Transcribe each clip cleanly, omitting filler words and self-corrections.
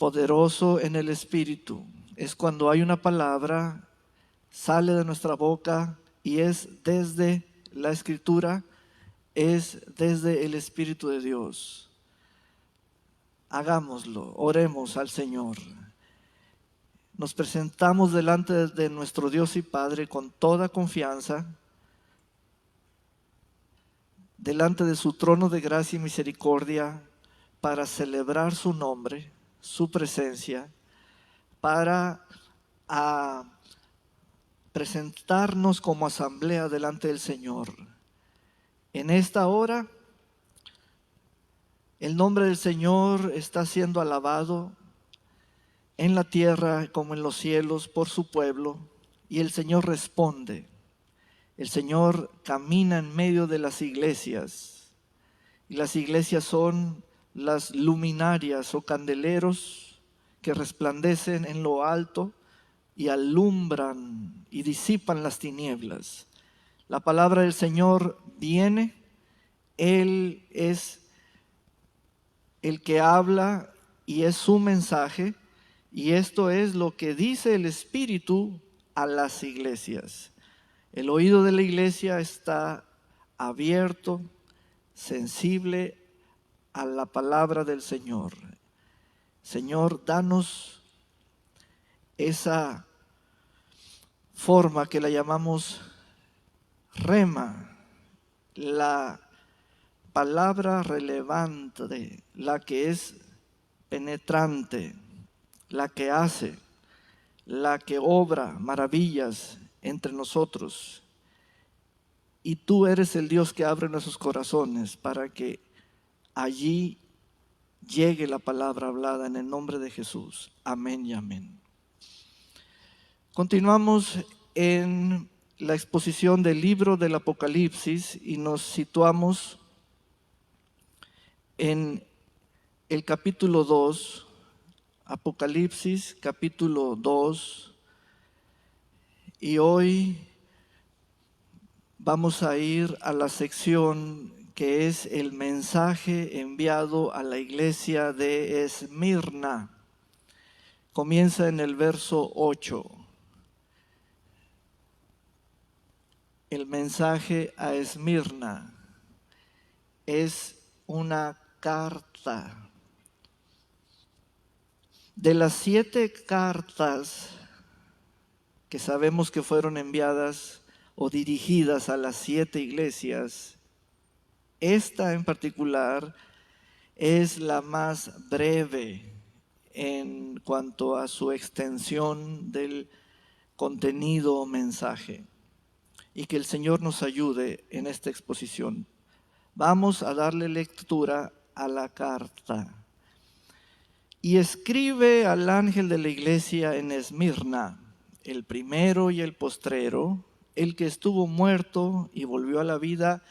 poderoso en el Espíritu. Es cuando hay una palabra, sale de nuestra boca y es desde la Escritura, es desde el Espíritu de Dios. Hagámoslo, oremos al Señor. Nos presentamos delante de nuestro Dios y Padre con toda confianza, delante de su trono de gracia y misericordia, para celebrar su nombre, su presencia, para presentarnos como asamblea delante del Señor. En esta hora, el nombre del Señor está siendo alabado en la tierra como en los cielos por su pueblo, y el Señor responde. El Señor camina en medio de las iglesias, y las iglesias son las luminarias o candeleros que resplandecen en lo alto y alumbran y disipan las tinieblas. La palabra del Señor viene, Él es el que habla y es su mensaje, y esto es lo que dice el Espíritu a las iglesias. El oído de la iglesia está abierto, sensible a la palabra del Señor. Señor, danos esa forma que la llamamos rema, la palabra relevante, la que es penetrante, la que hace, la que obra maravillas entre nosotros. Y tú eres el Dios que abre nuestros corazones para que allí llegue la palabra hablada en el nombre de Jesús. Amén y amén. Continuamos en la exposición del libro del Apocalipsis y nos situamos en el capítulo 2, Apocalipsis capítulo 2, y hoy vamos a ir a la sección que es el mensaje enviado a la iglesia de Esmirna. Comienza en el verso 8. El mensaje a Esmirna es una carta. De las 7 cartas que sabemos que fueron enviadas o dirigidas a las 7 iglesias, esta en particular es la más breve en cuanto a su extensión del contenido o mensaje. Y que el Señor nos ayude en esta exposición. Vamos a darle lectura a la carta. Y escribe al ángel de la iglesia en Esmirna, el primero y el postrero, el que estuvo muerto y volvió a la vida,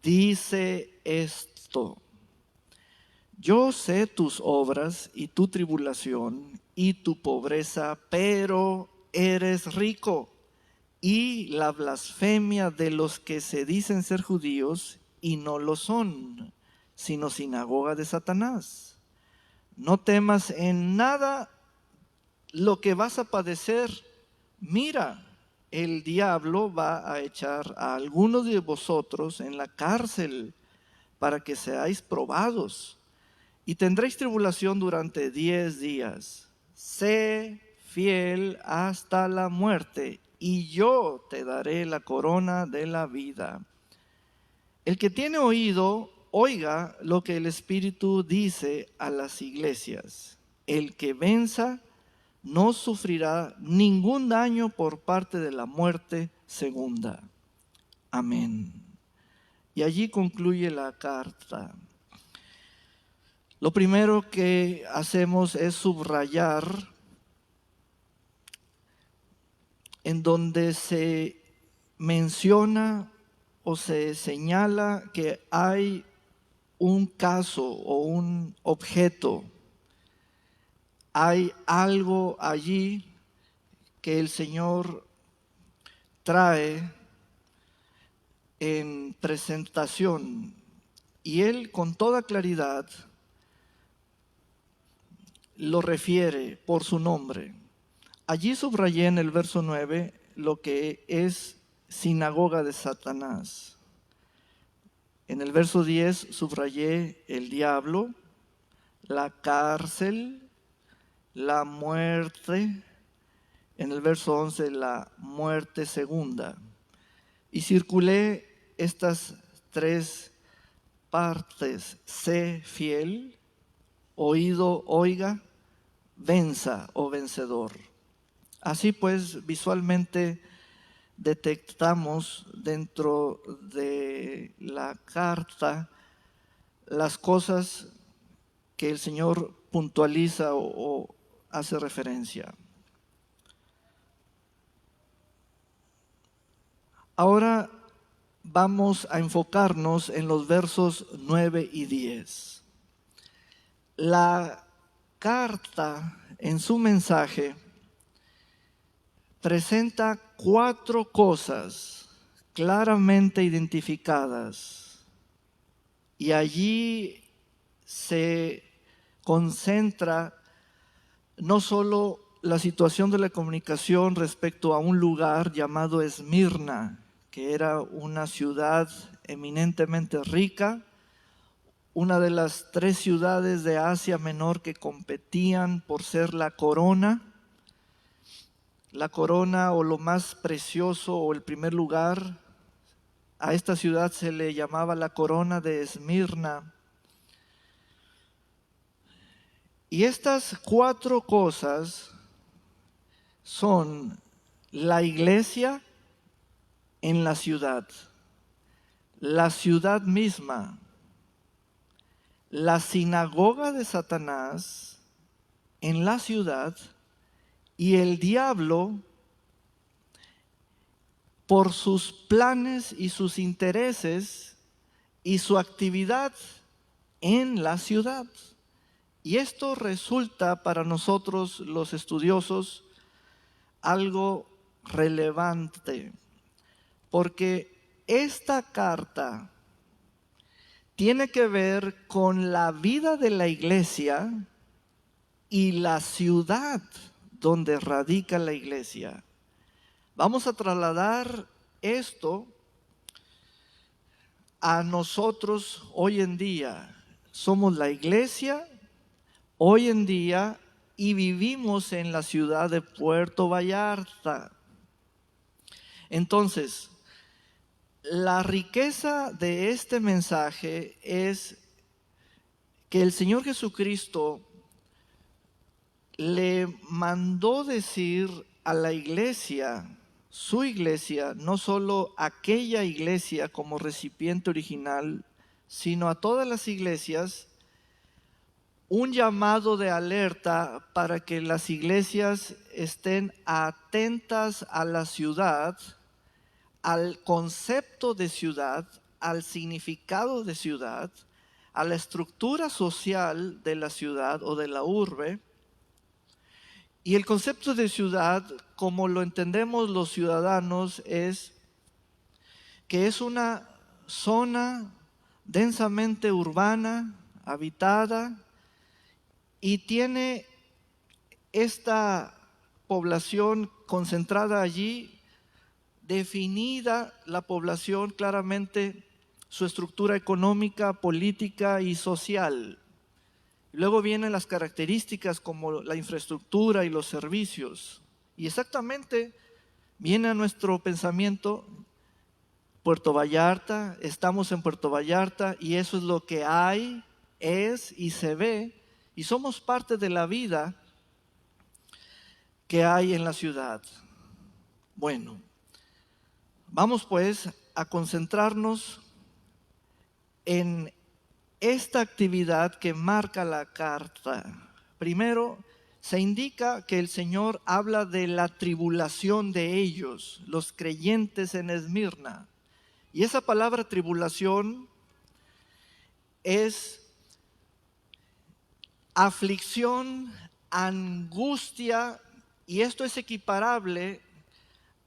dice esto: yo sé tus obras y tu tribulación y tu pobreza, pero eres rico, y la blasfemia de los que se dicen ser judíos y no lo son, sino sinagoga de Satanás. No temas en nada lo que vas a padecer. Mira, el diablo va a echar a algunos de vosotros en la cárcel para que seáis probados, y tendréis tribulación durante 10 días. Sé fiel hasta la muerte, y yo te daré la corona de la vida. El que tiene oído, oiga lo que el Espíritu dice a las iglesias. El que venza no sufrirá ningún daño por parte de la muerte segunda. Amén. Y allí concluye la carta. Lo primero que hacemos es subrayar en donde se menciona o se señala que hay un caso o un objeto, hay algo allí que el Señor trae en presentación, y Él con toda claridad lo refiere por su nombre. Allí subrayé en el verso 9 lo que es sinagoga de Satanás. En el verso 10 subrayé el diablo, la cárcel, la muerte. En el verso 11 la muerte segunda. Y circulé estas tres partes: sé fiel, oído oiga, venza o vencedor. Así pues, visualmente detectamos dentro de la carta las cosas que el Señor puntualiza o hace referencia. Ahora vamos a enfocarnos en los versos 9 y 10. La carta en su mensaje presenta cuatro cosas claramente identificadas y allí se concentra no solo la situación de la comunicación respecto a un lugar llamado Esmirna, que era una ciudad eminentemente rica, una de las tres ciudades de Asia Menor que competían por ser la corona o lo más precioso o el primer lugar. A esta ciudad se le llamaba la corona de Esmirna. Y estas cuatro cosas son la iglesia en la ciudad misma, la sinagoga de Satanás en la ciudad y el diablo por sus planes y sus intereses y su actividad en la ciudad. Y esto resulta para nosotros los estudiosos algo relevante, porque esta carta tiene que ver con la vida de la iglesia y la ciudad donde radica la iglesia. Vamos a trasladar esto a nosotros hoy en día. Somos la iglesia hoy en día y vivimos en la ciudad de Puerto Vallarta. Entonces, la riqueza de este mensaje es que el Señor Jesucristo le mandó decir a la iglesia, su iglesia, no solo aquella iglesia como recipiente original, sino a todas las iglesias, un llamado de alerta para que las iglesias estén atentas a la ciudad, al concepto de ciudad, al significado de ciudad, a la estructura social de la ciudad o de la urbe. Y el concepto de ciudad, como lo entendemos los ciudadanos, es que es una zona densamente urbana, habitada, y tiene esta población concentrada allí, definida la población claramente, su estructura económica, política y social. Luego vienen las características como la infraestructura y los servicios. Y exactamente viene a nuestro pensamiento Puerto Vallarta, estamos en Puerto Vallarta y eso es lo que hay, es y se ve. Y somos parte de la vida que hay en la ciudad. Bueno, vamos pues a concentrarnos en esta actividad que marca la carta. Primero, se indica que el Señor habla de la tribulación de ellos, los creyentes en Esmirna. Y esa palabra tribulación es aflicción, angustia, y esto es equiparable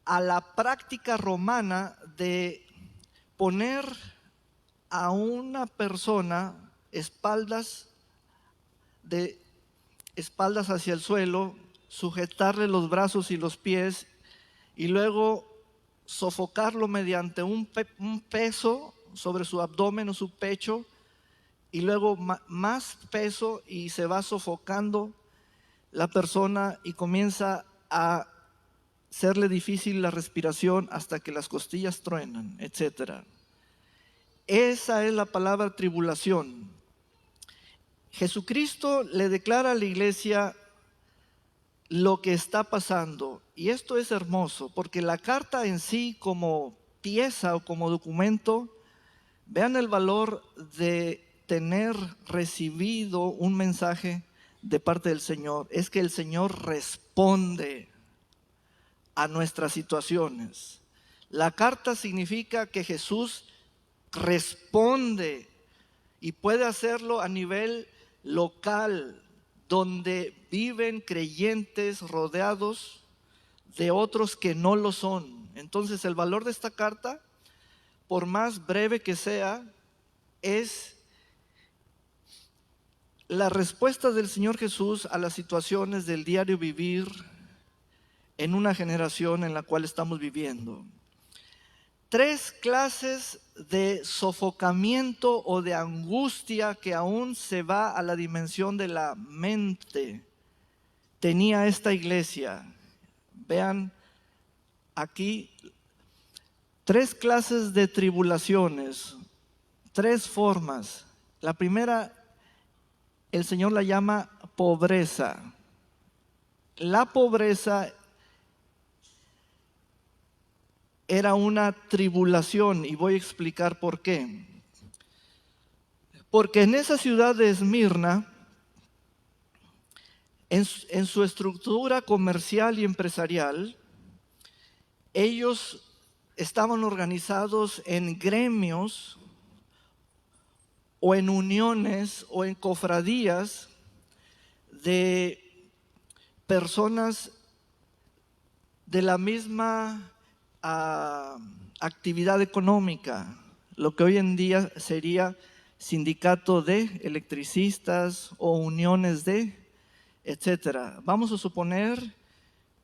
a la práctica romana de poner a una persona espaldas de espaldas hacia el suelo, sujetarle los brazos y los pies y luego sofocarlo mediante un peso sobre su abdomen o su pecho y luego más peso y se va sofocando la persona y comienza a serle difícil la respiración hasta que las costillas truenan, etc. Esa es la palabra tribulación. Jesucristo le declara a la iglesia lo que está pasando. Y esto es hermoso, porque la carta en sí como pieza o como documento, vean el valor de tener recibido un mensaje de parte del Señor. Es que el Señor responde a nuestras situaciones. La carta significa que Jesús responde y puede hacerlo a nivel local, donde viven creyentes rodeados de otros que no lo son. Entonces el valor de esta carta, por más breve que sea, es la respuesta del Señor Jesús a las situaciones del diario vivir en una generación en la cual estamos viviendo. 3 clases de sofocamiento o de angustia que aún se va a la dimensión de la mente tenía esta iglesia. Vean aquí 3 clases de tribulaciones, 3 formas. La primera, el Señor la llama pobreza. La pobreza era una tribulación y voy a explicar por qué. Porque en esa ciudad de Esmirna, en su estructura comercial y empresarial, ellos estaban organizados en gremios o en uniones o en cofradías de personas de la misma actividad económica, lo que hoy en día sería sindicato de electricistas o uniones de, etcétera. Vamos a suponer,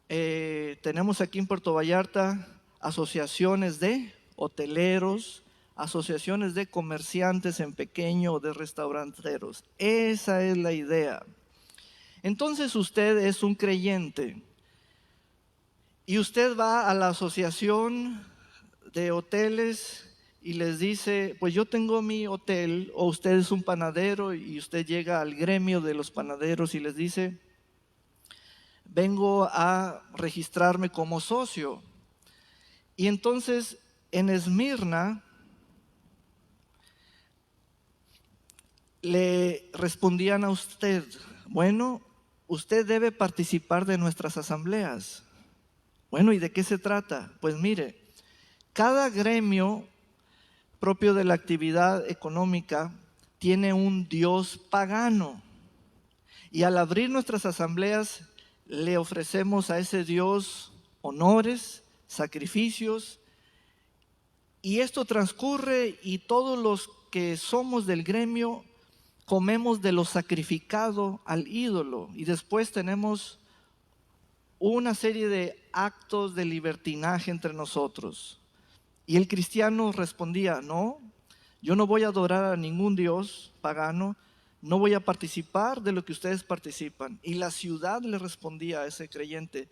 tenemos aquí en Puerto Vallarta asociaciones de hoteleros, asociaciones de comerciantes en pequeño o de restauranteros. Esa es la idea. Entonces usted es un creyente y usted va a la asociación de hoteles y les dice, pues yo tengo mi hotel, o usted es un panadero y usted llega al gremio de los panaderos y les dice, vengo a registrarme como socio. Y entonces en Esmirna le respondían a usted, bueno, usted debe participar de nuestras asambleas. Bueno, ¿y de qué se trata? Pues mire, cada gremio propio de la actividad económica tiene un dios pagano. Y al abrir nuestras asambleas le ofrecemos a ese dios honores, sacrificios, y esto transcurre y todos los que somos del gremio comemos de lo sacrificado al ídolo y después tenemos una serie de actos de libertinaje entre nosotros. Y el cristiano respondía, no, yo no voy a adorar a ningún dios pagano, no voy a participar de lo que ustedes participan. Y la ciudad le respondía a ese creyente,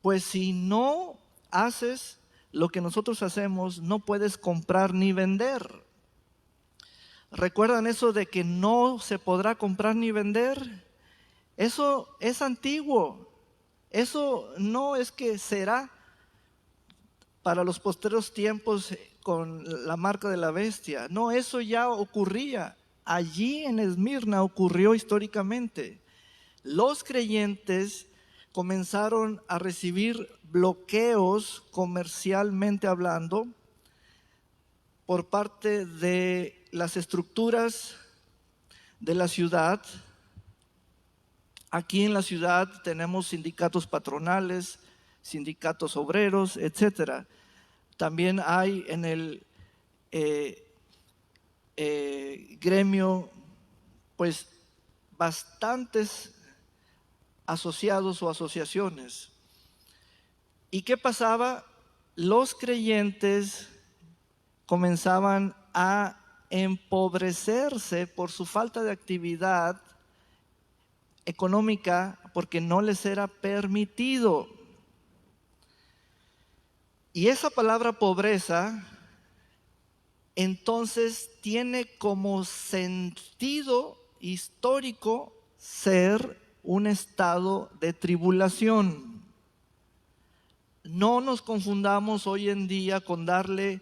pues si no haces lo que nosotros hacemos, no puedes comprar ni vender. ¿Recuerdan eso de que no se podrá comprar ni vender? Eso es antiguo. Eso no es que será para los posteros tiempos con la marca de la bestia. No, eso ya ocurría. Allí en Esmirna ocurrió históricamente. Los creyentes comenzaron a recibir bloqueos comercialmente hablando por parte de las estructuras de la ciudad. Aquí en la ciudad tenemos sindicatos patronales, sindicatos obreros, etcétera. También hay en el gremio pues bastantes asociados o asociaciones. ¿Y qué pasaba? Los creyentes comenzaban a empobrecerse por su falta de actividad económica, porque no les era permitido. Y esa palabra pobreza entonces tiene como sentido histórico ser un estado de tribulación. No nos confundamos hoy en día con darle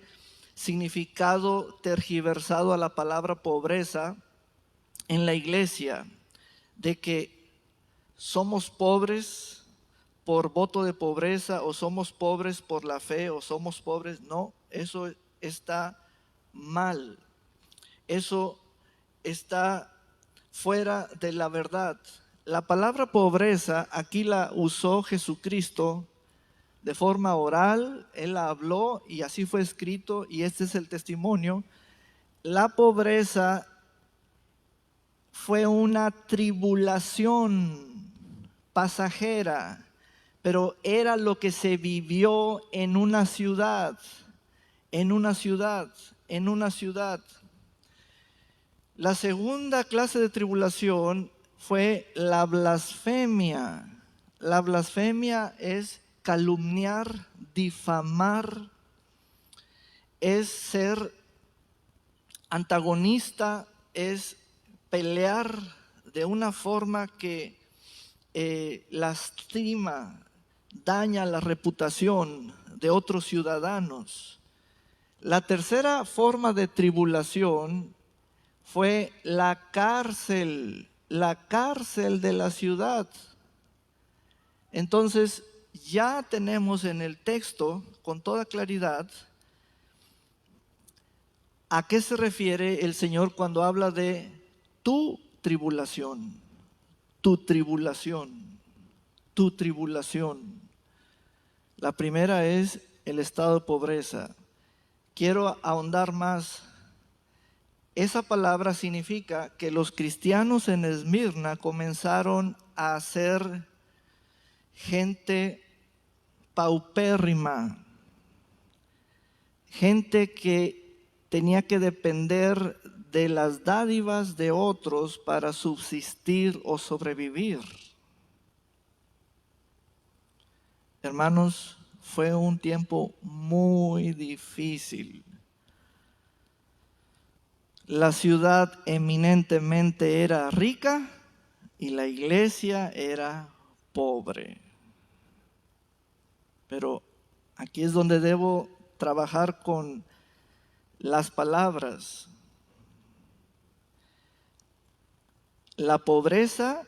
significado tergiversado a la palabra pobreza en la iglesia, de que somos pobres por voto de pobreza, o somos pobres por la fe, o somos pobres. No, eso está mal. Eso está fuera de la verdad. La palabra pobreza aquí la usó Jesucristo de forma oral. Él la habló y así fue escrito, y este es el testimonio. La pobreza fue una tribulación pasajera, pero era lo que se vivió en una ciudad, en una ciudad, en una ciudad. La segunda clase de tribulación fue la blasfemia. La blasfemia es calumniar, difamar, es ser antagonista, es pelear de una forma que lastima, daña la reputación de otros ciudadanos. La tercera forma de tribulación fue la cárcel de la ciudad. Entonces, ya tenemos en el texto con toda claridad a qué se refiere el Señor cuando habla de tu tribulación, tu tribulación, tu tribulación. La primera es el estado de pobreza. Quiero ahondar más. Esa palabra significa que los cristianos en Esmirna comenzaron a ser gente paupérrima, gente que tenía que depender de las dádivas de otros para subsistir o sobrevivir. Hermanos, fue un tiempo muy difícil. La ciudad eminentemente era rica y la iglesia era pobre. Pero aquí es donde debo trabajar con las palabras. La pobreza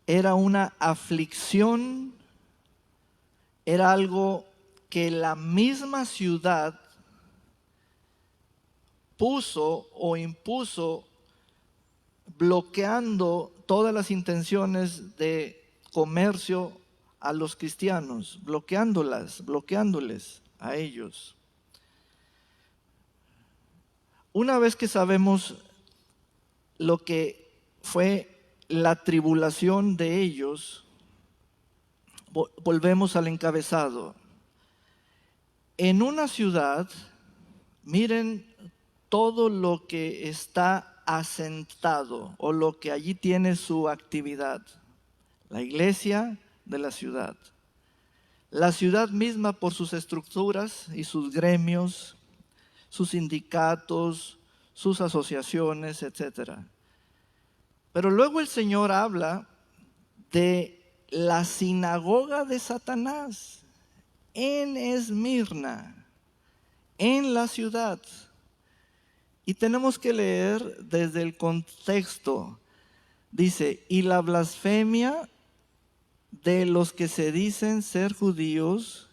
era una aflicción, era algo que la misma ciudad puso o impuso, bloqueando todas las intenciones de comercio a los cristianos, bloqueándoles a ellos. Una vez que sabemos lo que fue la tribulación de ellos, volvemos al encabezado. En una ciudad, miren todo lo que está asentado o lo que allí tiene su actividad. La iglesia de la ciudad. La ciudad misma por sus estructuras y sus gremios, sus sindicatos, sus asociaciones, etc. Pero luego el Señor habla de la sinagoga de Satanás en Esmirna, en la ciudad. Y tenemos que leer desde el contexto. Dice, y la blasfemia de los que se dicen ser judíos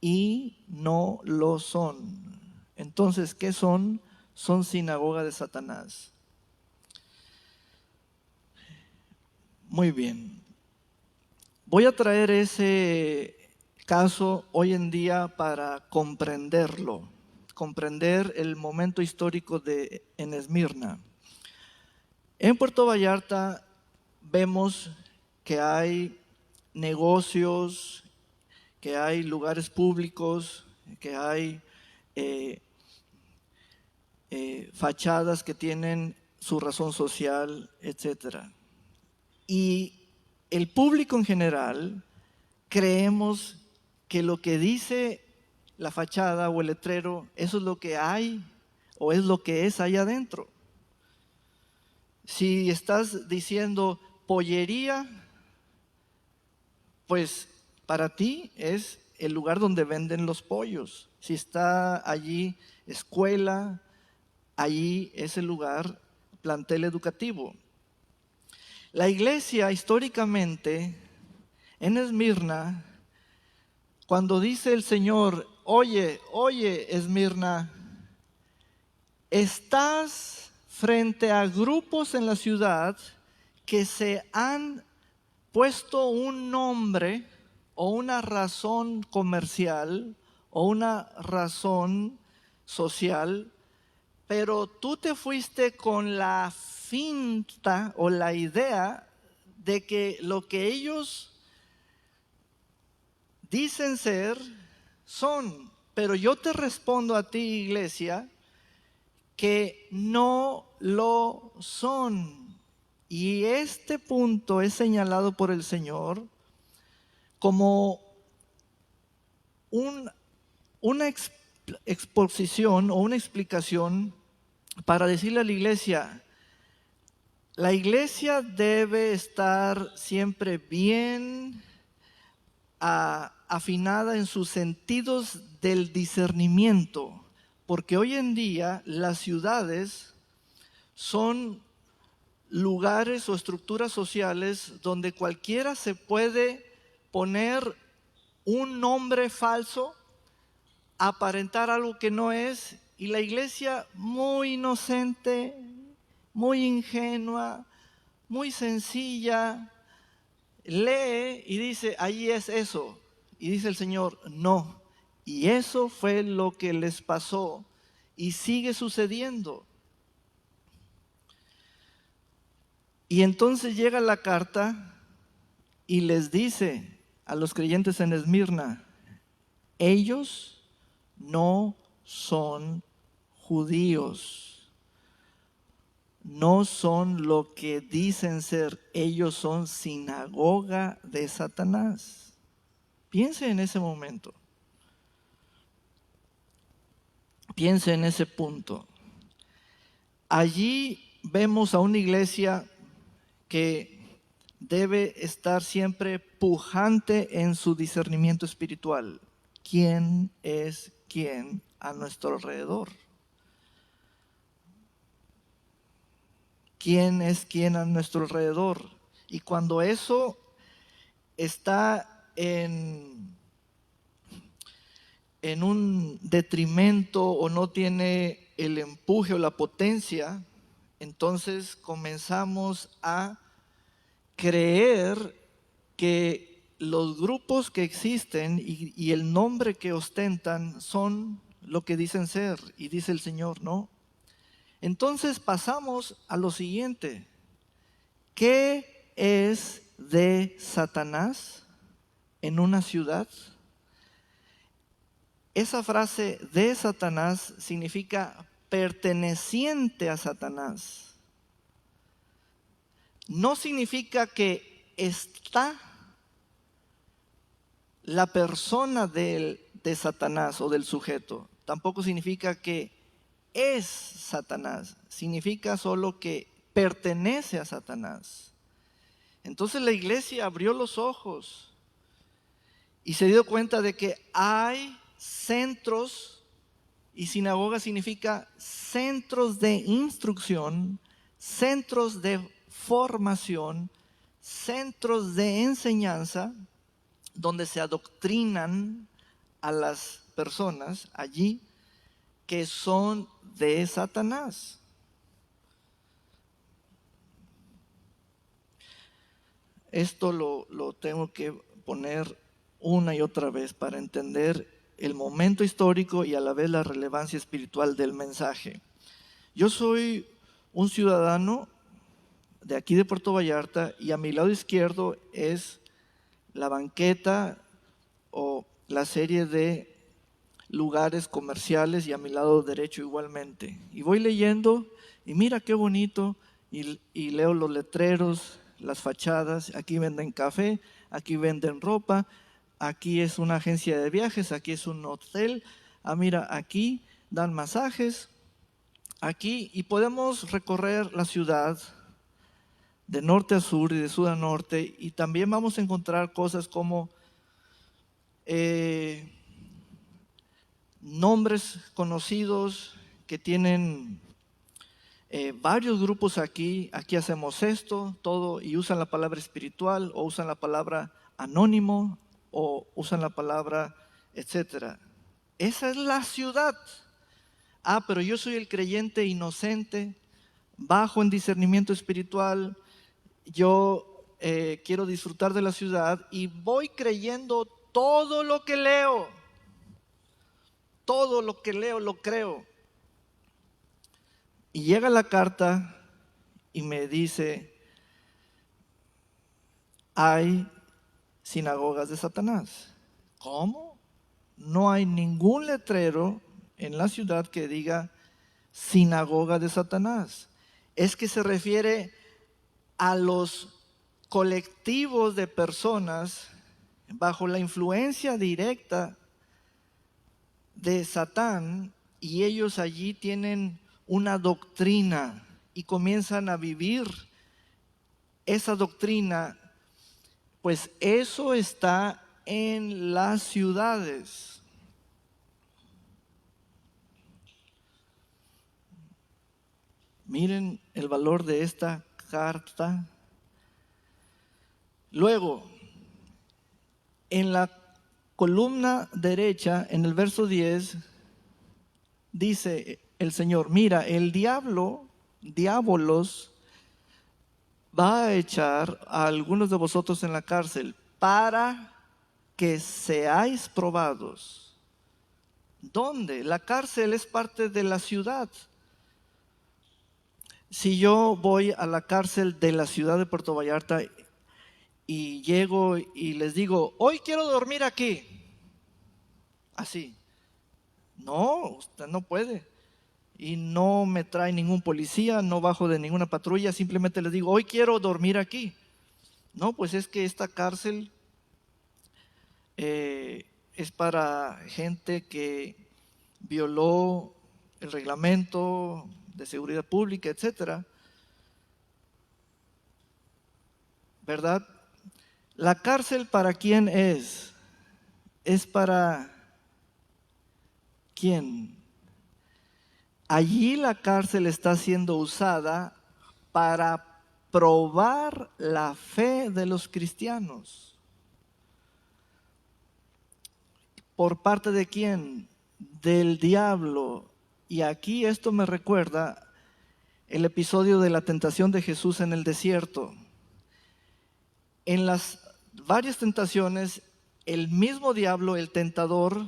y no lo son. Entonces, ¿qué son? Son sinagoga de Satanás. Muy bien. Voy a traer ese caso hoy en día para comprenderlo, comprender el momento histórico en Esmirna. En Puerto Vallarta vemos que hay negocios, que hay lugares públicos, que hay fachadas que tienen su razón social, etc. Y el público en general creemos que lo que dice la fachada o el letrero, eso es lo que hay o es lo que es allá adentro. Si estás diciendo pollería, pues para ti es el lugar donde venden los pollos. Si está allí escuela, allí es el lugar, plantel educativo. La iglesia históricamente en Esmirna, cuando dice el Señor, oye, Esmirna, estás frente a grupos en la ciudad que se han puesto un nombre o una razón comercial o una razón social, pero tú te fuiste con la finta o la idea de que lo que ellos dicen ser son. Pero yo te respondo a ti, iglesia, que no lo son. Y este punto es señalado por el Señor como una exposición o una explicación para decirle a la iglesia debe estar siempre bien afinada en sus sentidos del discernimiento, porque hoy en día las ciudades son lugares o estructuras sociales donde cualquiera se puede poner un nombre falso, aparentar algo que no es, y la iglesia muy inocente, muy ingenua, muy sencilla, lee y dice, ahí es eso. Y dice el Señor, no. Y eso fue lo que les pasó y sigue sucediendo. Y entonces llega la carta y les dice a los creyentes en Esmirna, ellos no son judíos, no son lo que dicen ser, ellos son sinagoga de Satanás. Piense en ese momento, piense en ese punto. Allí vemos a una iglesia que debe estar siempre pujante en su discernimiento espiritual. ¿Quién es quién a nuestro alrededor? ¿Quién es quién a nuestro alrededor? Y cuando eso está en un detrimento o no tiene el empuje o la potencia, entonces comenzamos a creer que los grupos que existen y el nombre que ostentan son lo que dicen ser, y dice el Señor, no. Entonces pasamos a lo siguiente. ¿Qué es de Satanás en una ciudad? Esa frase de Satanás significa perteneciente a Satanás. No significa que está la persona de Satanás o del sujeto. Tampoco significa que es Satanás. Significa solo que pertenece a Satanás. Entonces la iglesia abrió los ojos y se dio cuenta de que hay centros, y sinagoga significa centros de instrucción, centros de formación, centros de enseñanza, donde se adoctrinan a las personas allí que son de Satanás. Esto lo tengo que poner una y otra vez para entender el momento histórico y a la vez la relevancia espiritual del mensaje. Yo soy un ciudadano de aquí de Puerto Vallarta, y a mi lado izquierdo es la banqueta o la serie de lugares comerciales, y a mi lado derecho igualmente. Y voy leyendo y mira qué bonito, y leo los letreros, las fachadas. Aquí venden café, aquí venden ropa, aquí es una agencia de viajes, aquí es un hotel. Mira, aquí dan masajes, aquí, y podemos recorrer la ciudad de norte a sur y de sur a norte, y también vamos a encontrar cosas como nombres conocidos que tienen varios grupos aquí. Aquí hacemos esto, todo, y usan la palabra espiritual, o usan la palabra anónimo, o usan la palabra etcétera. Esa es la ciudad. Pero yo soy el creyente inocente, bajo en discernimiento espiritual. Yo quiero disfrutar de la ciudad y voy creyendo todo lo que leo. Todo lo que leo lo creo. Y llega la carta y me dice: hay sinagogas de Satanás. ¿Cómo? No hay ningún letrero en la ciudad que diga sinagoga de Satanás. Es que se refiere a los colectivos de personas bajo la influencia directa de Satán, y ellos allí tienen una doctrina y comienzan a vivir esa doctrina. Pues eso está en las ciudades. Miren el valor de esta carta. Luego, en la columna derecha, en el verso 10, dice el Señor: mira, el diabolos, va a echar a algunos de vosotros en la cárcel para que seáis probados. ¿Dónde? La cárcel es parte de la ciudad. Si yo voy a la cárcel de la ciudad de Puerto Vallarta y llego y les digo: hoy quiero dormir aquí, así, no, usted no puede. Y no me trae ningún policía, no bajo de ninguna patrulla, simplemente les digo: hoy quiero dormir aquí. No, pues es que esta cárcel es para gente que violó el reglamento de seguridad pública, etcétera. ¿Verdad? La cárcel, ¿para quién es? Es para ¿quién? Allí la cárcel está siendo usada para probar la fe de los cristianos. ¿Por parte de quién? Del diablo. Y aquí esto me recuerda el episodio de la tentación de Jesús en el desierto. En las varias tentaciones, el mismo diablo, el tentador,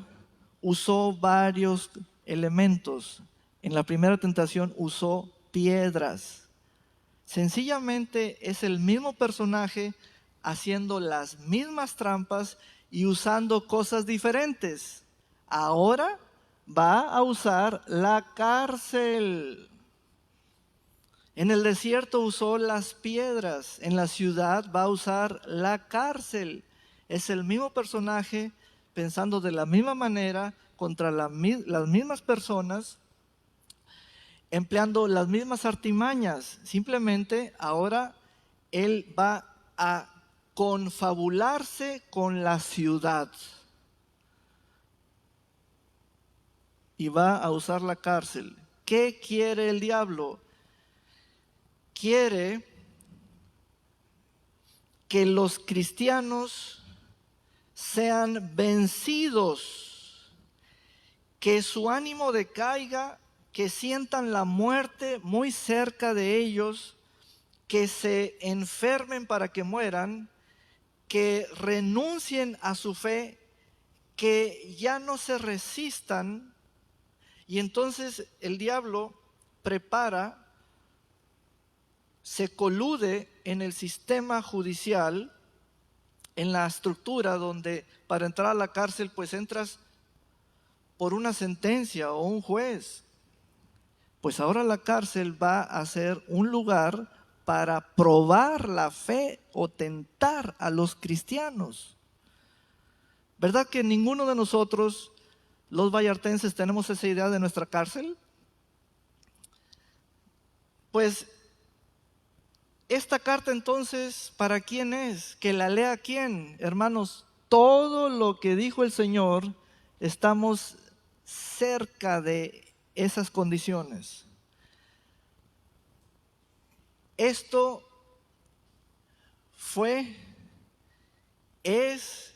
usó varios elementos. En la primera tentación usó piedras. Sencillamente es el mismo personaje haciendo las mismas trampas y usando cosas diferentes. Ahora va a usar la cárcel. En el desierto usó las piedras, en la ciudad va a usar la cárcel. Es el mismo personaje pensando de la misma manera contra las mismas personas, empleando las mismas artimañas. Simplemente ahora él va a confabularse con la ciudad y va a usar la cárcel. ¿Qué quiere el diablo? Quiere que los cristianos sean vencidos, que su ánimo decaiga, que sientan la muerte muy cerca de ellos, que se enfermen para que mueran, que renuncien a su fe, que ya no se resistan. Y entonces el diablo prepara se colude en el sistema judicial, en la estructura donde para entrar a la cárcel pues entras por una sentencia o un juez. Pues ahora la cárcel va a ser un lugar para probar la fe o tentar a los cristianos. ¿Verdad que ninguno de nosotros, los vallartenses, tenemos esa idea de nuestra cárcel? Pues esta carta entonces, ¿para quién es? ¿Que la lea quién? Hermanos, todo lo que dijo el Señor, estamos cerca de esas condiciones. Esto fue, es,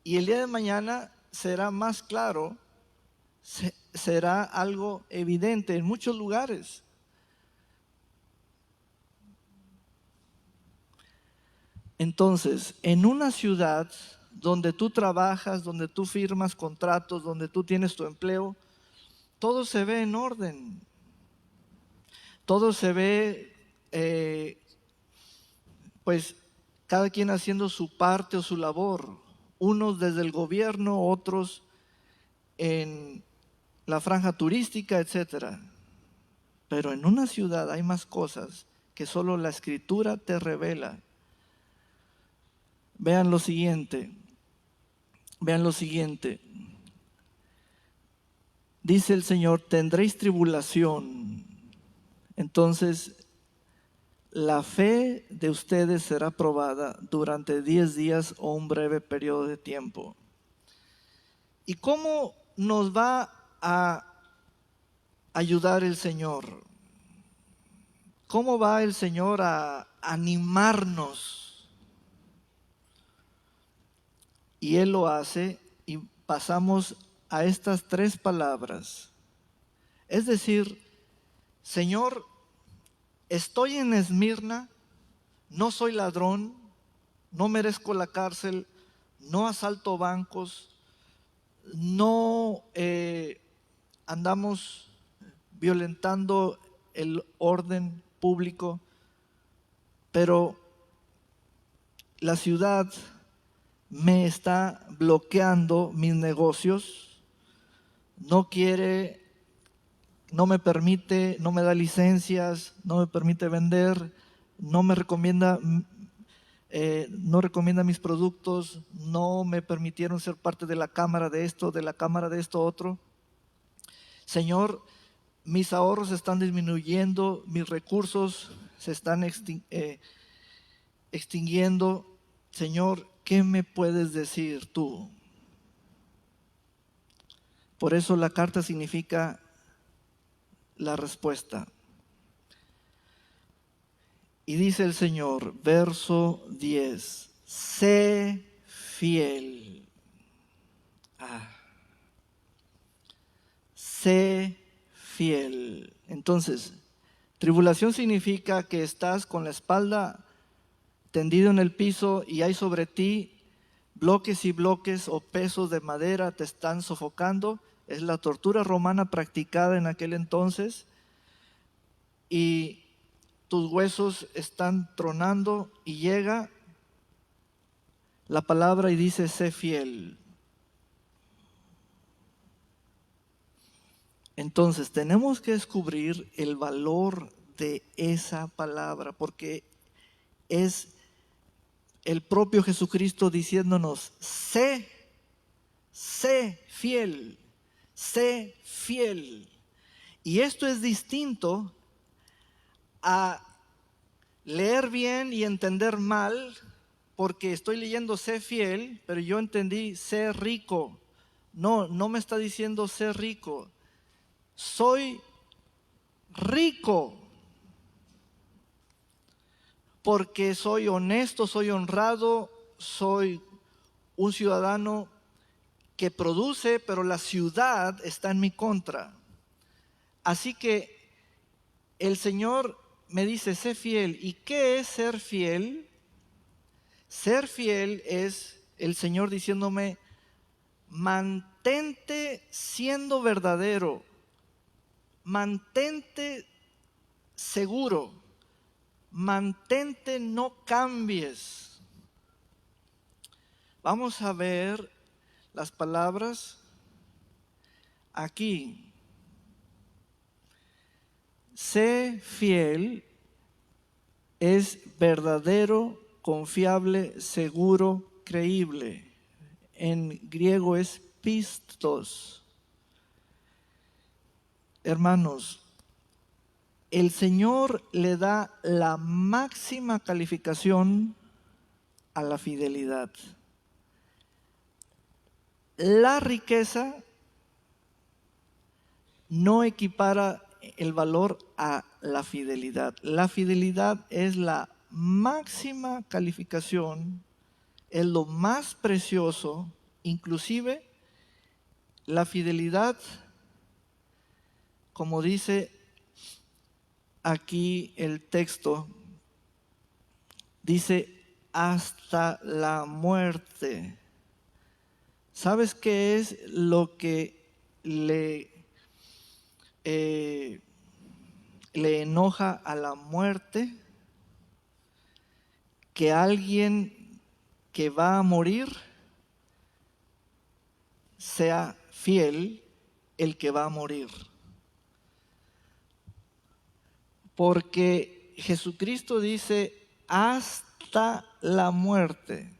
y el día de mañana será más claro, será algo evidente en muchos lugares. Entonces, en una ciudad donde tú trabajas, donde tú firmas contratos, donde tú tienes tu empleo, todo se ve en orden. Todo se ve, pues, cada quien haciendo su parte o su labor. Unos desde el gobierno, otros en la franja turística, etcétera. Pero en una ciudad hay más cosas que solo la Escritura te revela. Vean lo siguiente. Dice el Señor, tendréis tribulación. Entonces, la fe de ustedes será probada durante 10 días o un breve periodo de tiempo. ¿Y cómo nos va a ayudar el Señor? ¿Cómo va el Señor a animarnos? Y Él lo hace y pasamos a estas 3 palabras. Es decir, Señor, estoy en Esmirna, no soy ladrón, no merezco la cárcel, no asalto bancos, no andamos violentando el orden público, pero la ciudad me está bloqueando mis negocios, no quiere, no me permite, no me da licencias, no me permite vender, no me recomienda, no recomienda mis productos, no me permitieron ser parte de la cámara de esto, otro. Señor, mis ahorros están disminuyendo, mis recursos se están extinguiendo. Señor, ¿qué me puedes decir tú? Por eso la carta significa la respuesta. Y dice el Señor, verso 10, sé fiel. Sé fiel. Entonces, tribulación significa que estás con la espalda tendido en el piso y hay sobre ti bloques y bloques o pesos de madera, te están sofocando. Es la tortura romana practicada en aquel entonces y tus huesos están tronando y llega la palabra y dice, sé fiel. Entonces tenemos que descubrir el valor de esa palabra, porque es el propio Jesucristo diciéndonos, sé fiel, sé fiel. Y esto es distinto a leer bien y entender mal, porque estoy leyendo sé fiel, pero yo entendí sé rico. No me está diciendo sé rico. Soy rico porque soy honesto, soy honrado, soy un ciudadano que produce, pero la ciudad está en mi contra. Así que el Señor me dice, sé fiel. ¿Y qué es ser fiel? Ser fiel es el Señor diciéndome, mantente siendo verdadero, mantente seguro, mantente, no cambies. Vamos a ver las palabras aquí. Sé fiel, es verdadero, confiable, seguro, creíble. En griego es pistos. Hermanos, el Señor le da la máxima calificación a la fidelidad. La riqueza no equipara el valor a la fidelidad. La fidelidad es la máxima calificación, es lo más precioso. Inclusive la fidelidad, como dice aquí el texto, dice hasta la muerte. ¿Sabes qué es lo que le enoja a la muerte? Que alguien que va a morir sea fiel el que va a morir. Porque Jesucristo dice hasta la muerte.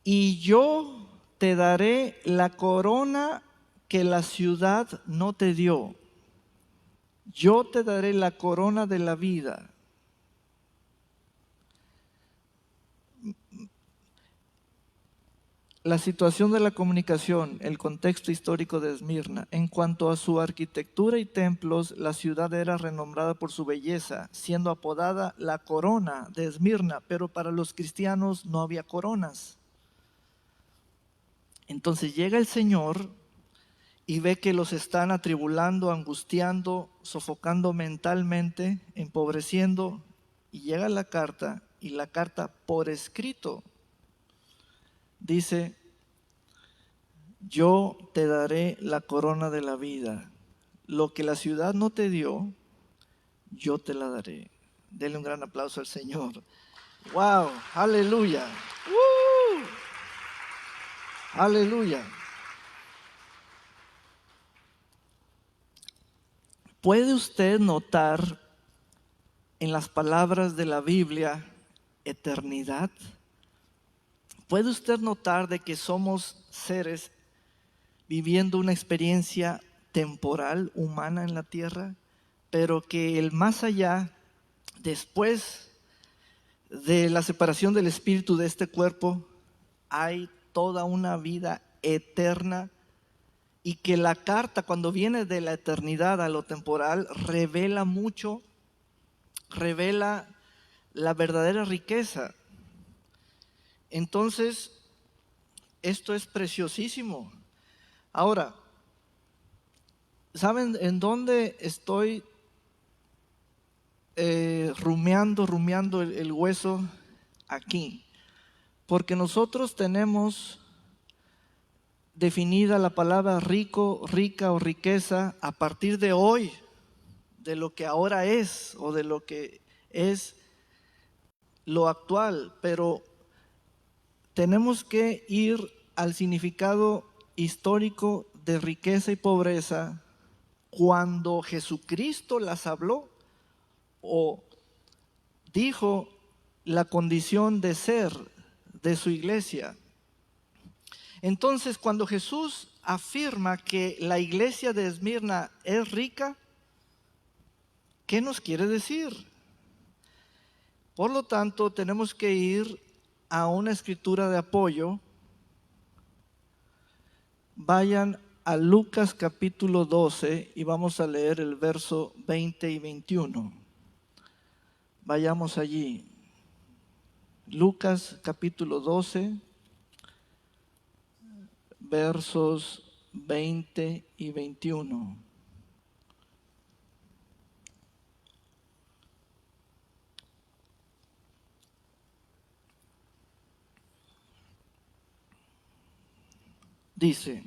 Y yo te daré la corona que la ciudad no te dio. Yo te daré la corona de la vida. La situación de la comunicación, el contexto histórico de Esmirna. En cuanto a su arquitectura y templos, la ciudad era renombrada por su belleza, siendo apodada la corona de Esmirna, pero para los cristianos no había coronas. Entonces llega el Señor y ve que los están atribulando, angustiando, sofocando mentalmente, empobreciendo, y llega la carta, y la carta por escrito dice: yo te daré la corona de la vida. Lo que la ciudad no te dio, yo te la daré. Denle un gran aplauso al Señor. ¡Wow! ¡Aleluya! ¡Aleluya! ¿Puede usted notar en las palabras de la Biblia eternidad? ¿Puede usted notar de que somos seres viviendo una experiencia temporal, humana en la tierra, pero que el más allá, después de la separación del espíritu de este cuerpo, hay toda una vida eterna, y que la carta, cuando viene de la eternidad a lo temporal, revela mucho, revela la verdadera riqueza? Entonces, esto es preciosísimo. Ahora, ¿saben en dónde estoy rumiando el hueso? Aquí. Porque nosotros tenemos definida la palabra rico, rica o riqueza a partir de hoy, de lo que ahora es o de lo que es lo actual, pero tenemos que ir al significado histórico de riqueza y pobreza cuando Jesucristo las habló o dijo la condición de ser de su iglesia. Entonces, cuando Jesús afirma que la iglesia de Esmirna es rica, ¿qué nos quiere decir? Por lo tanto, tenemos que ir a una escritura de apoyo. Vayan a Lucas capítulo 12 y vamos a leer el verso 20 y 21. Vayamos allí. Lucas capítulo 12, versos 20 y 21. Dice: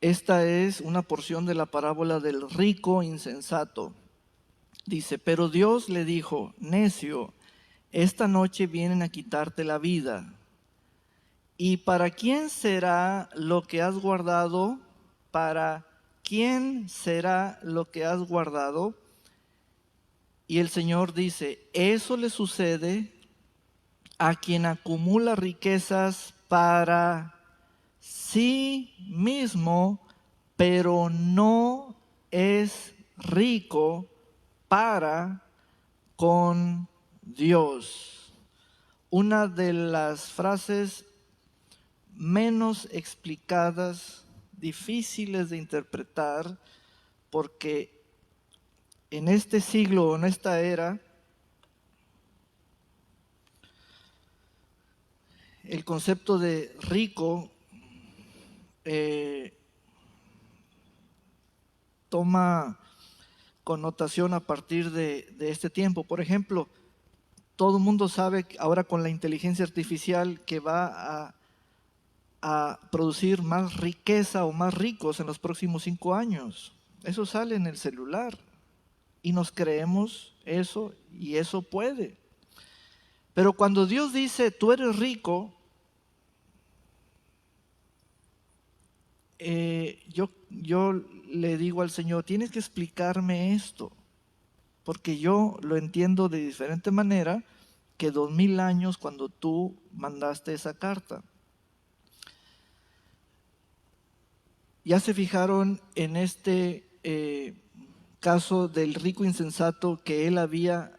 esta es una porción de la parábola del rico insensato. Dice, pero Dios le dijo, necio, esta noche vienen a quitarte la vida. ¿Y para quién será lo que has guardado? ¿Para quién será lo que has guardado? Y el Señor dice, eso le sucede a quien acumula riquezas para sí mismo, pero no es rico para con Dios. Una de las frases menos explicadas, difíciles de interpretar, porque en este siglo, en esta era, el concepto de rico toma connotación a partir de este tiempo. Por ejemplo, todo el mundo sabe ahora con la inteligencia artificial que va a producir más riqueza o más ricos en los próximos 5 años. Eso sale en el celular y nos creemos eso y eso puede. Pero cuando Dios dice, tú eres rico, yo le digo al Señor, tienes que explicarme esto, porque yo lo entiendo de diferente manera que 2000 años cuando tú mandaste esa carta. Ya se fijaron en este caso del rico insensato que él había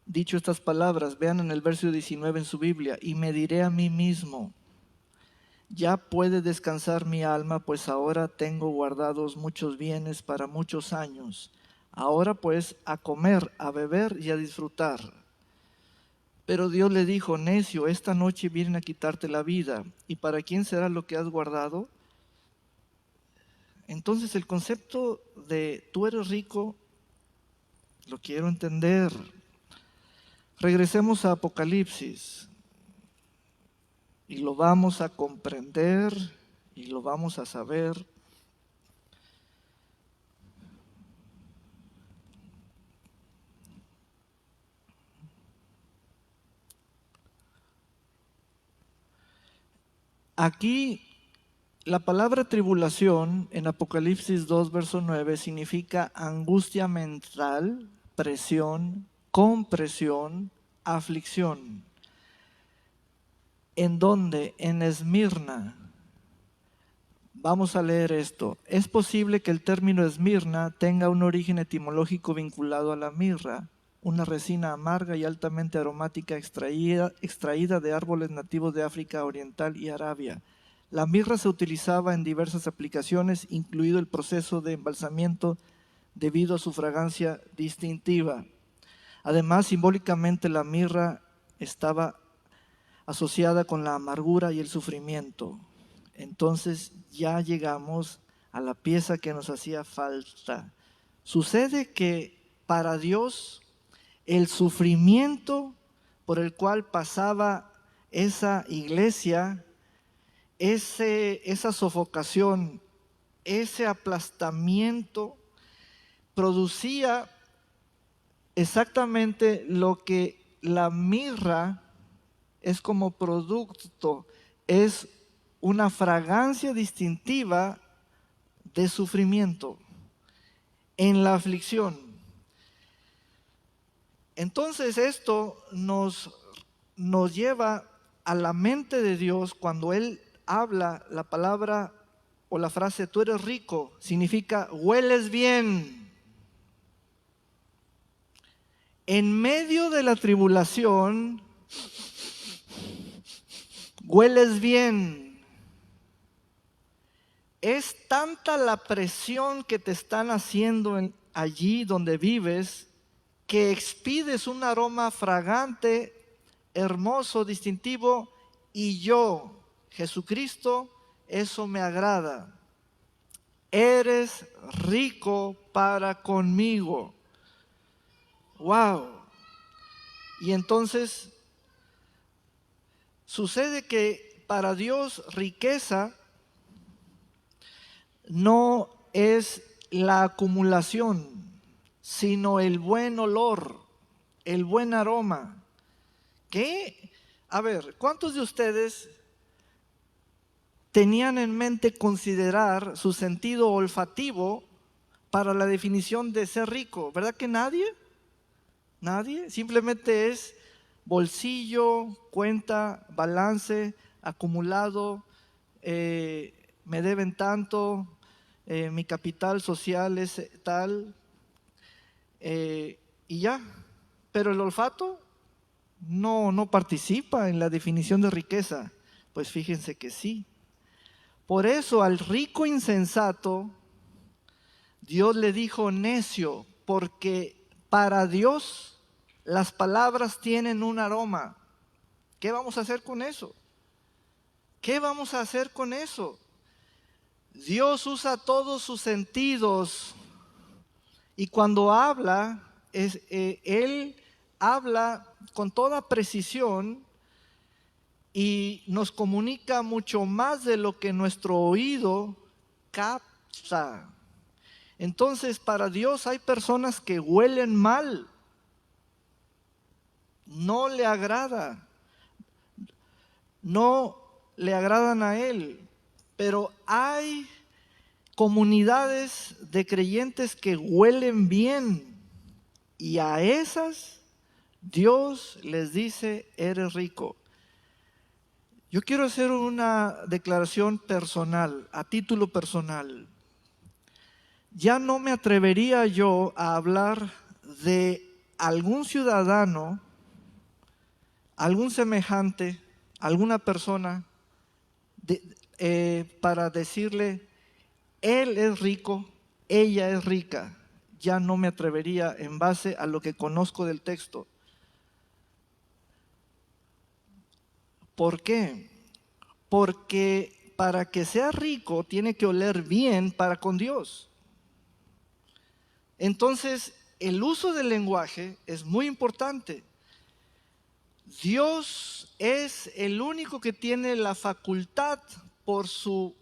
dicho estas palabras. Vean en el verso 19 en su Biblia, y me diré a mí mismo, ya puede descansar mi alma, pues ahora tengo guardados muchos bienes para muchos años. Ahora pues a comer, a beber y a disfrutar. Pero Dios le dijo, necio, esta noche vienen a quitarte la vida. ¿Y para quién será lo que has guardado? Entonces el concepto de tú eres rico, lo quiero entender. Regresemos a Apocalipsis y lo vamos a comprender y lo vamos a saber. Aquí la palabra tribulación en Apocalipsis 2, verso 9 significa angustia mental, presión, compresión, aflicción. ¿En dónde? En Esmirna. Vamos a leer esto. Es posible que el término Esmirna tenga un origen etimológico vinculado a la mirra, una resina amarga y altamente aromática extraída de árboles nativos de África Oriental y Arabia. La mirra se utilizaba en diversas aplicaciones, incluido el proceso de embalsamiento debido a su fragancia distintiva. Además, simbólicamente la mirra estaba asociada con la amargura y el sufrimiento. Entonces ya llegamos a la pieza que nos hacía falta. Sucede que para Dios el sufrimiento por el cual pasaba esa iglesia, esa sofocación, ese aplastamiento, producía exactamente lo que la mirra es como producto, es una fragancia distintiva de sufrimiento en la aflicción. Entonces esto nos lleva a la mente de Dios cuando Él habla la palabra o la frase tú eres rico, significa hueles bien. En medio de la tribulación, hueles bien. Es tanta la presión que te están haciendo allí donde vives que expides un aroma fragante, hermoso, distintivo, y yo, Jesucristo, eso me agrada. Eres rico para conmigo. ¡Wow! Y entonces sucede que para Dios riqueza no es la acumulación, sino el buen olor, el buen aroma. ¿Qué? A ver, ¿cuántos de ustedes tenían en mente considerar su sentido olfativo para la definición de ser rico? ¿Verdad que nadie? Nadie. Simplemente es bolsillo, cuenta, balance, acumulado, me deben tanto, mi capital social es tal, y ya. Pero el olfato no participa en la definición de riqueza. Pues fíjense que sí. Por eso al rico insensato Dios le dijo necio, porque para Dios las palabras tienen un aroma. ¿Qué vamos a hacer con eso? ¿Qué vamos a hacer con eso? Dios usa todos sus sentidos y cuando habla, Él habla con toda precisión y nos comunica mucho más de lo que nuestro oído capta. Entonces, para Dios hay personas que huelen mal, no le agrada, no le agradan a Él, pero hay comunidades de creyentes que huelen bien y a esas Dios les dice, eres rico. Yo quiero hacer una declaración personal, a título personal. Ya no me atrevería yo a hablar de algún ciudadano, algún semejante, alguna persona, para decirle, él es rico, ella es rica. Ya no me atrevería en base a lo que conozco del texto. ¿Por qué? Porque para que sea rico tiene que oler bien para con Dios. Entonces, el uso del lenguaje es muy importante. Dios es el único que tiene la facultad por su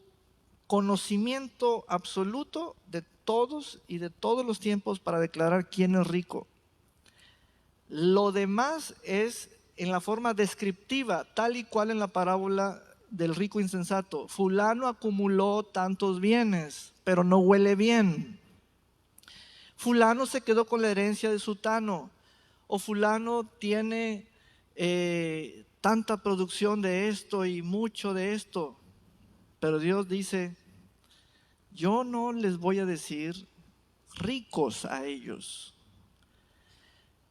conocimiento absoluto de todos y de todos los tiempos para declarar quién es rico. Lo demás es en la forma descriptiva, tal y cual en la parábola del rico insensato. Fulano acumuló tantos bienes, pero no huele bien. Fulano se quedó con la herencia de sutano, o fulano tiene tanta producción de esto y mucho de esto. Pero Dios dice, yo no les voy a decir ricos a ellos.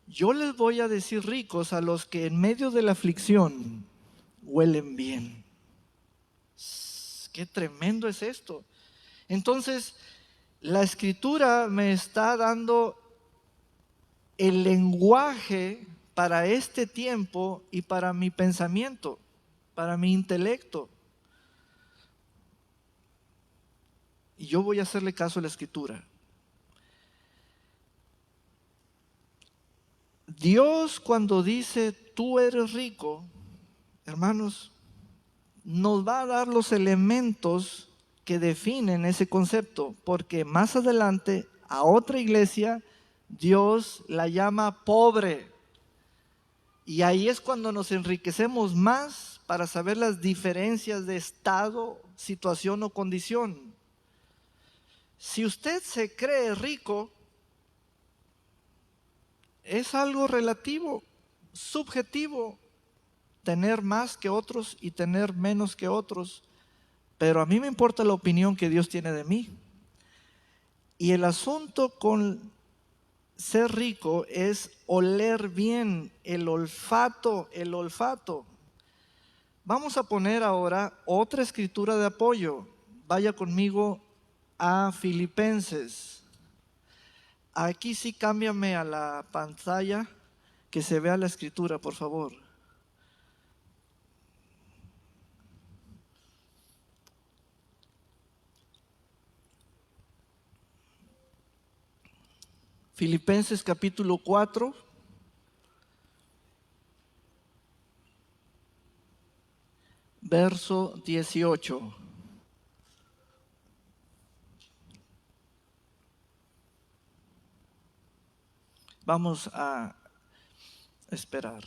Yo les voy a decir ricos a los que en medio de la aflicción huelen bien. Qué tremendo es esto. Entonces, la escritura me está dando el lenguaje para este tiempo y para mi pensamiento, para mi intelecto. Y yo voy a hacerle caso a la escritura. Dios cuando dice, tú eres rico, hermanos, nos va a dar los elementos que definen ese concepto, porque más adelante a otra iglesia Dios la llama pobre. Y ahí es cuando nos enriquecemos más para saber las diferencias de estado, situación o condición. Si usted se cree rico, es algo relativo, subjetivo, tener más que otros y tener menos que otros. Pero a mí me importa la opinión que Dios tiene de mí. Y el asunto con ser rico es oler bien, el olfato, el olfato. Vamos a poner ahora otra escritura de apoyo. Vaya conmigo a Filipenses. Aquí sí cámbiame a la pantalla, que se vea la escritura, por favor. Filipenses capítulo 4, verso 18. Vamos a esperar.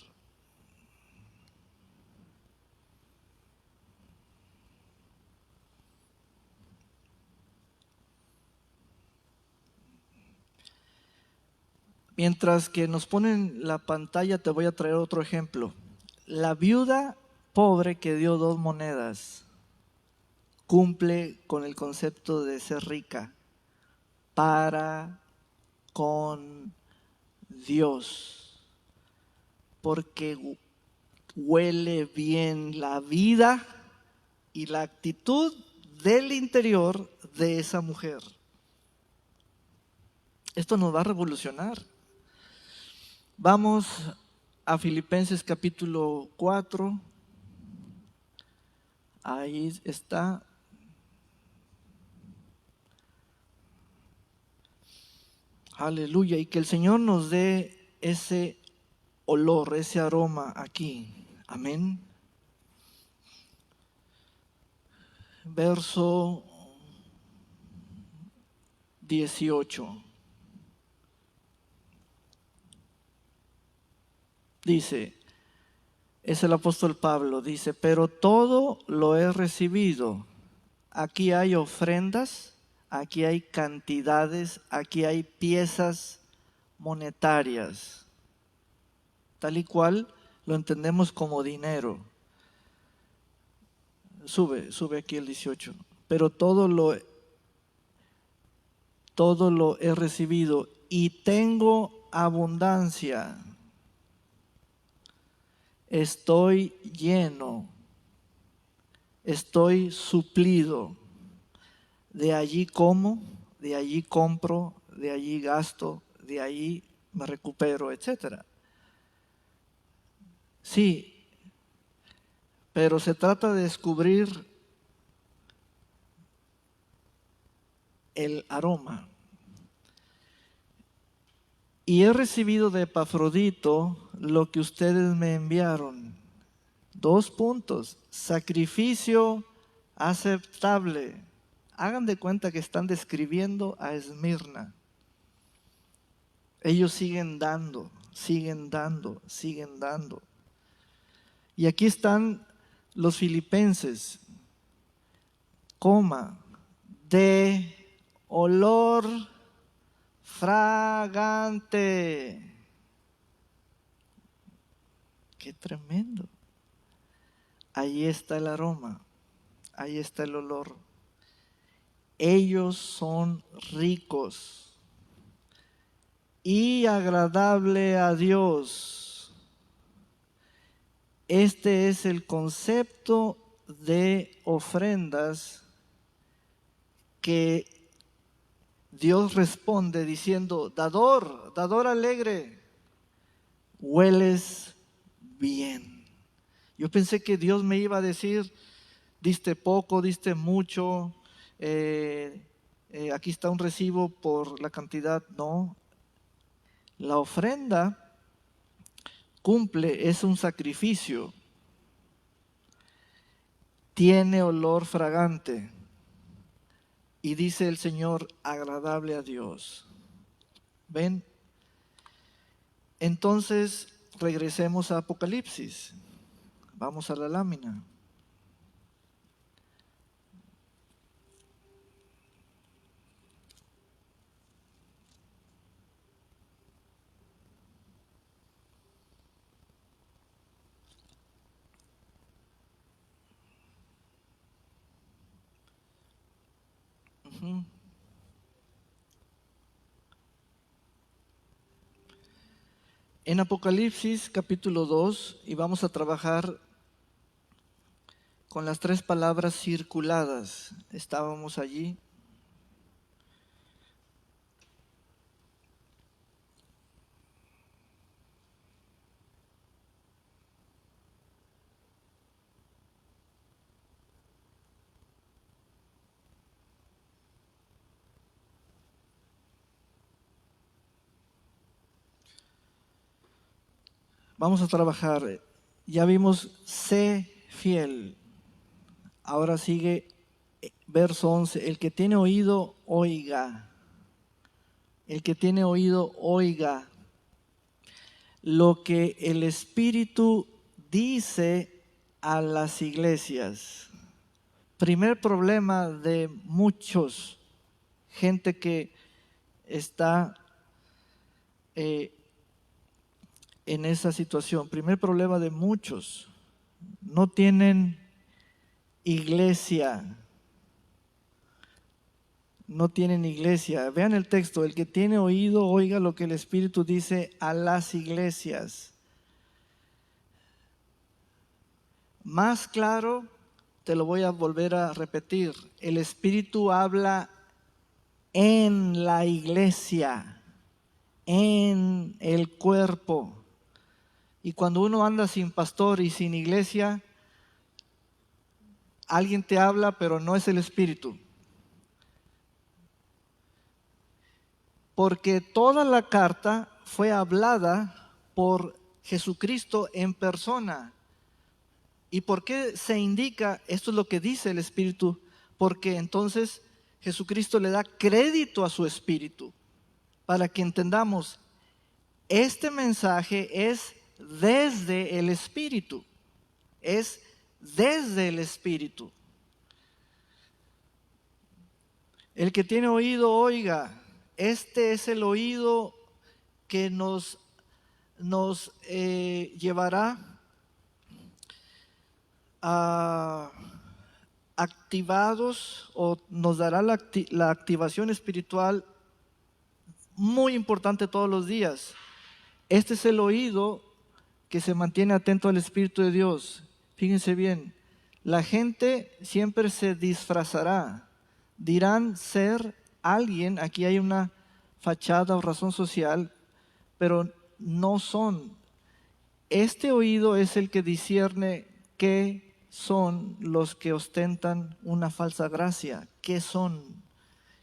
Mientras que nos ponen la pantalla, te voy a traer otro ejemplo. La viuda pobre que dio 2 monedas cumple con el concepto de ser rica para con Dios, porque huele bien la vida y la actitud del interior de esa mujer. Esto nos va a revolucionar. Vamos a Filipenses capítulo 4. Ahí está. Aleluya. Y que el Señor nos dé ese olor, ese aroma aquí. Amén. Verso 18. Dice, es el apóstol Pablo, dice, pero todo lo he recibido. Aquí hay ofrendas, aquí hay cantidades, aquí hay piezas monetarias, tal y cual lo entendemos como dinero. Sube aquí el 18. Pero todo lo he recibido y tengo abundancia. Estoy lleno, estoy suplido. De allí como, de allí compro, de allí gasto, de allí me recupero, etc. Sí, pero se trata de descubrir el aroma. Y he recibido de Epafrodito lo que ustedes me enviaron. 2 puntos. Sacrificio aceptable. Hagan de cuenta que están describiendo a Esmirna. Ellos siguen dando, siguen dando, siguen dando. Y aquí están los filipenses. De olor fragante. Qué tremendo. Ahí está el aroma, ahí está el olor. Ellos son ricos y agradable a Dios. Este es el concepto de ofrendas que Dios responde diciendo, dador, dador alegre, hueles bien. Yo pensé que Dios me iba a decir, diste poco, diste mucho, aquí está un recibo por la cantidad. No, la ofrenda cumple, es un sacrificio, tiene olor fragante y dice el Señor, agradable a Dios. ¿Ven? Entonces, regresemos a Apocalipsis. Vamos a la lámina. En Apocalipsis capítulo 2, y vamos a trabajar con las 3 palabras circuladas. Estábamos allí. Vamos a trabajar. Ya vimos, sé fiel. Ahora sigue verso 11. El que tiene oído, oiga. El que tiene oído, oiga lo que el Espíritu dice a las iglesias. Primer problema de muchos, gente que está en esa situación. Primer problema de muchos, no tienen iglesia. No tienen iglesia. Vean el texto, el que tiene oído, oiga lo que el Espíritu dice a las iglesias. Más claro, te lo voy a volver a repetir. El Espíritu habla en la iglesia, en el cuerpo. Y cuando uno anda sin pastor y sin iglesia, alguien te habla, pero no es el Espíritu. Porque toda la carta fue hablada por Jesucristo en persona. ¿Y por qué se indica? Esto es lo que dice el Espíritu, porque entonces Jesucristo le da crédito a su Espíritu, para que entendamos, este mensaje es desde el Espíritu, es desde el Espíritu. El que tiene oído, oiga. Este es el oído que nos llevará a activados, o nos dará la activación espiritual muy importante todos los días. Este es el oído que se mantiene atento al Espíritu de Dios. Fíjense bien, la gente siempre se disfrazará, dirán ser alguien, aquí hay una fachada o razón social, pero no son. Este oído es el que discierne qué son los que ostentan una falsa gracia. ¿Qué son?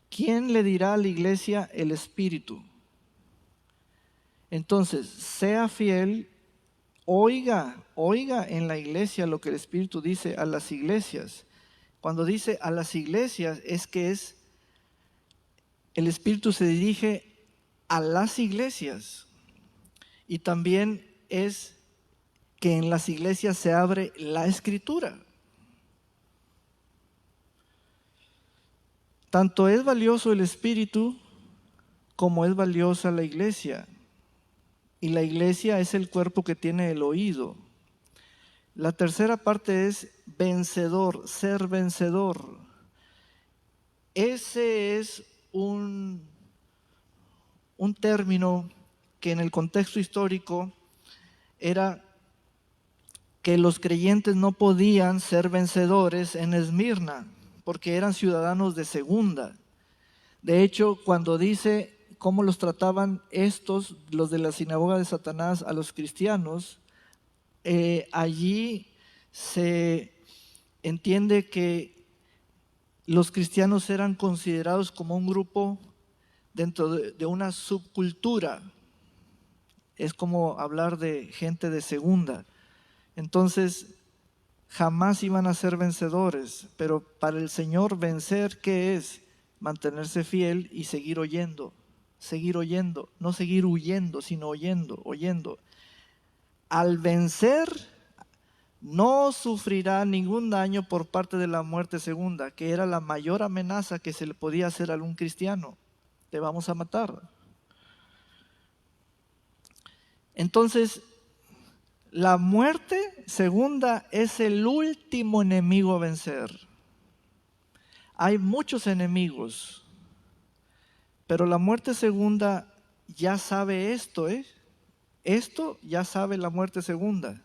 ¿Quién le dirá a la iglesia? El Espíritu. Entonces, sea fiel, oiga en la iglesia lo que el Espíritu dice a las iglesias. Cuando dice a las iglesias es que el Espíritu se dirige a las iglesias, y también es que en las iglesias se abre la Escritura. Tanto es valioso el Espíritu como es valiosa la iglesia. Y la iglesia es el cuerpo que tiene el oído. La tercera parte es vencedor, ser vencedor. Ese es un término que en el contexto histórico era que los creyentes no podían ser vencedores en Esmirna, porque eran ciudadanos de segunda. De hecho, cuando dice cómo los trataban estos, los de la sinagoga de Satanás, a los cristianos, allí se entiende que los cristianos eran considerados como un grupo dentro de una subcultura. Es como hablar de gente de segunda. Entonces, jamás iban a ser vencedores, pero para el Señor vencer, ¿qué es? Mantenerse fiel y seguir oyendo, no seguir huyendo, sino oyendo. Al vencer, no sufrirá ningún daño por parte de la muerte segunda, que era la mayor amenaza que se le podía hacer a algún cristiano. Te vamos a matar. Entonces, la muerte segunda es el último enemigo a vencer. Hay muchos enemigos, pero la muerte segunda ya sabe esto, Esto ya sabe la muerte segunda.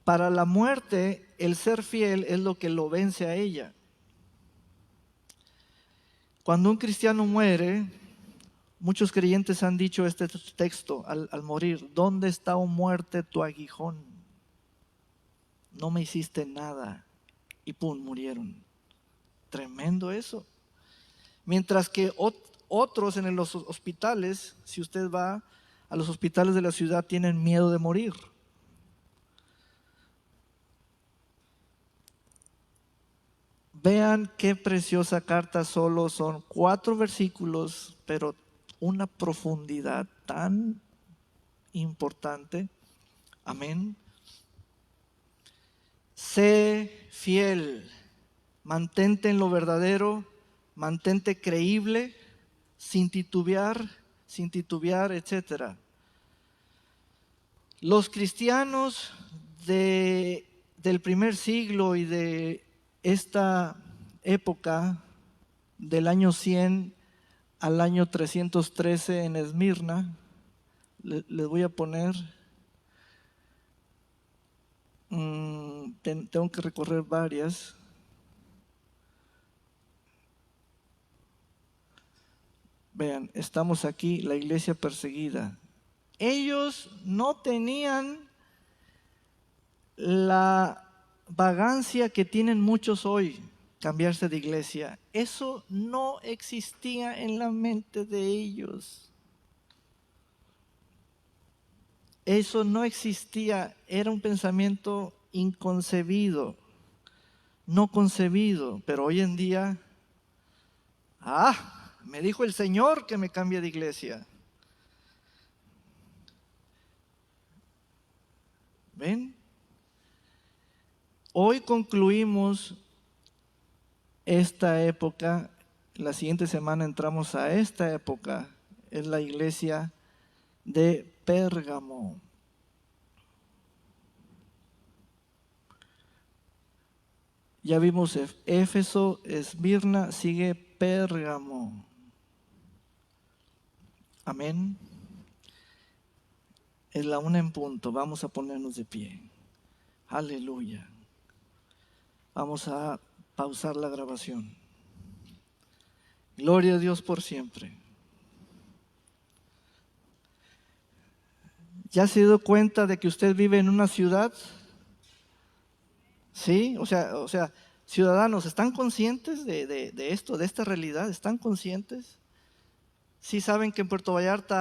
Para la muerte, el ser fiel es lo que lo vence a ella. Cuando un cristiano muere, muchos creyentes han dicho este texto al morir: ¿dónde está, oh muerte, tu aguijón? No me hiciste nada. Y pum, murieron. Tremendo eso. Mientras que otros en los hospitales, si usted va a los hospitales de la ciudad, tienen miedo de morir. Vean qué preciosa carta, solo son 4 versículos, pero una profundidad tan importante. Amén. Sé fiel, mantente en lo verdadero, mantente creíble, sin titubear, etc. Los cristianos del primer siglo y de esta época, del año 100 al año 313 en Esmirna, les voy a poner, tengo que recorrer varias. Vean, estamos aquí, la iglesia perseguida. Ellos no tenían la vagancia que tienen muchos hoy, cambiarse de iglesia. Eso no existía en la mente de ellos. Eso no existía, era un pensamiento inconcebido, no concebido, pero hoy en día, me dijo el Señor que me cambie de iglesia. ¿Ven? Hoy concluimos esta época, la siguiente semana entramos a esta época, es la iglesia de Pérgamo. Ya vimos Éfeso, Esmirna, sigue Pérgamo. Amén. Es la 1 en punto, vamos a ponernos de pie. Aleluya. Vamos a pausar la grabación. Gloria a Dios por siempre. ¿Ya se dio cuenta de que usted vive en una ciudad? ¿Sí? O sea, ciudadanos, ¿están conscientes de esto, de esta realidad? ¿Están conscientes? ¿Sí saben que en Puerto Vallarta